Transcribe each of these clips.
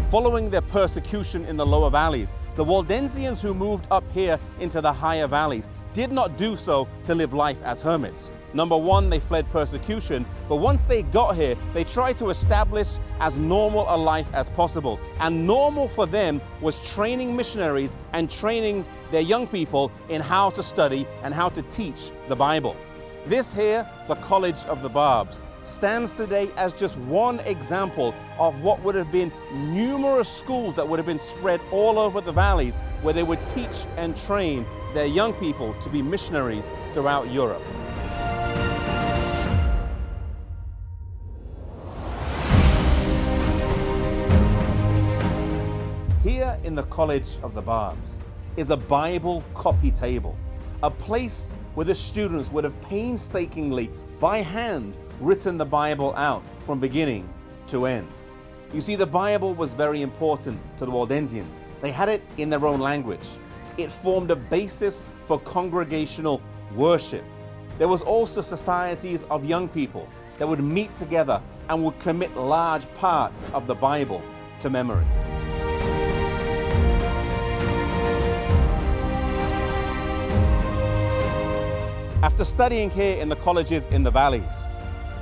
Following their persecution in the lower valleys, the Waldensians who moved up here into the higher valleys did not do so to live life as hermits. Number one, they fled persecution, but once they got here, they tried to establish as normal a life as possible. And normal for them was training missionaries and training their young people in how to study and how to teach the Bible. This here, the College of the Barbs, stands today as just one example of what would have been numerous schools that would have been spread all over the valleys, where they would teach and train their young people to be missionaries throughout Europe. Here in the College of the Barbs is a Bible copy table, a place where the students would have painstakingly, by hand, written the Bible out from beginning to end. You see, the Bible was very important to the Waldensians. They had it in their own language. It formed a basis for congregational worship. There was also societies of young people that would meet together and would commit large parts of the Bible to memory. After studying here in the colleges in the valleys,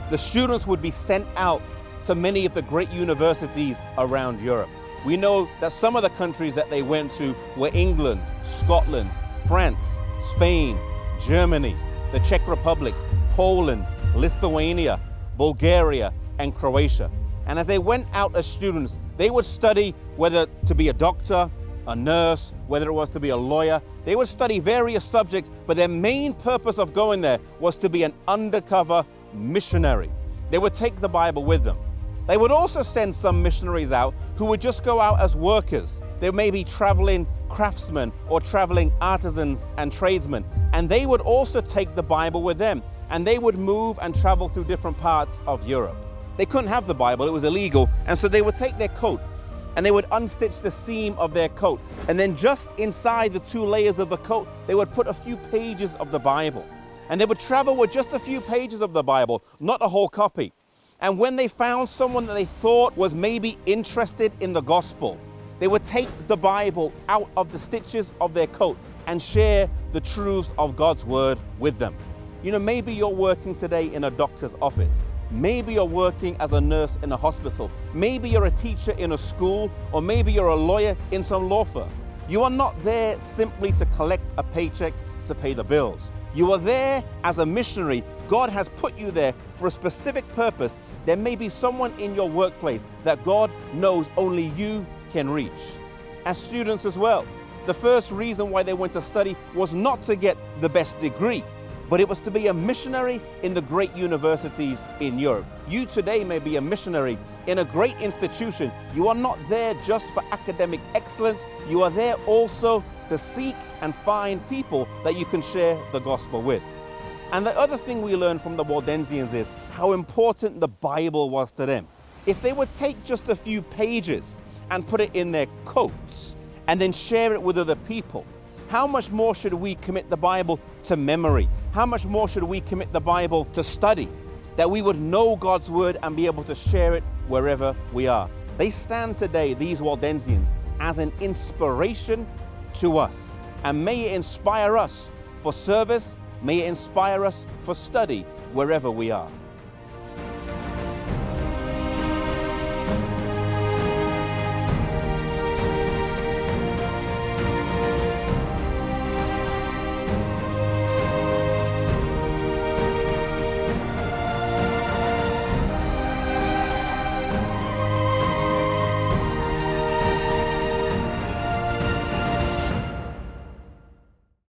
the students would be sent out to many of the great universities around Europe. We know that some of the countries that they went to were England, Scotland, France, Spain, Germany, the Czech Republic, Poland, Lithuania, Bulgaria, and Croatia. And as they went out as students, they would study whether to be a doctor, a nurse, whether it was to be a lawyer. They would study various subjects, but their main purpose of going there was to be an undercover missionary. They would take the Bible with them. They would also send some missionaries out who would just go out as workers. They may be traveling craftsmen or traveling artisans and tradesmen, and they would also take the Bible with them, and they would move and travel through different parts of Europe. They couldn't have the Bible, it was illegal, and so they would take their coat and they would unstitch the seam of their coat, and then just inside the two layers of the coat, they would put a few pages of the Bible. And they would travel with just a few pages of the Bible, not a whole copy. And when they found someone that they thought was maybe interested in the gospel, they would take the Bible out of the stitches of their coat and share the truths of God's word with them. You know, maybe you're working today in a doctor's office. Maybe you're working as a nurse in a hospital. Maybe you're a teacher in a school, or maybe you're a lawyer in some law firm. You are not there simply to collect a paycheck to pay the bills. You are there as a missionary. God has put you there for a specific purpose. There may be someone in your workplace that God knows only you can reach. As students as well, the first reason why they went to study was not to get the best degree, but it was to be a missionary in the great universities in Europe. You today may be a missionary in a great institution. You are not there just for academic excellence. You are there also to seek and find people that you can share the gospel with. And the other thing we learn from the Waldensians is how important the Bible was to them. If they would take just a few pages and put it in their coats and then share it with other people, how much more should we commit the Bible to memory? How much more should we commit the Bible to study, that we would know God's word and be able to share it wherever we are? They stand today, these Waldensians, as an inspiration to us. And may it inspire us for service, may it inspire us for study wherever we are.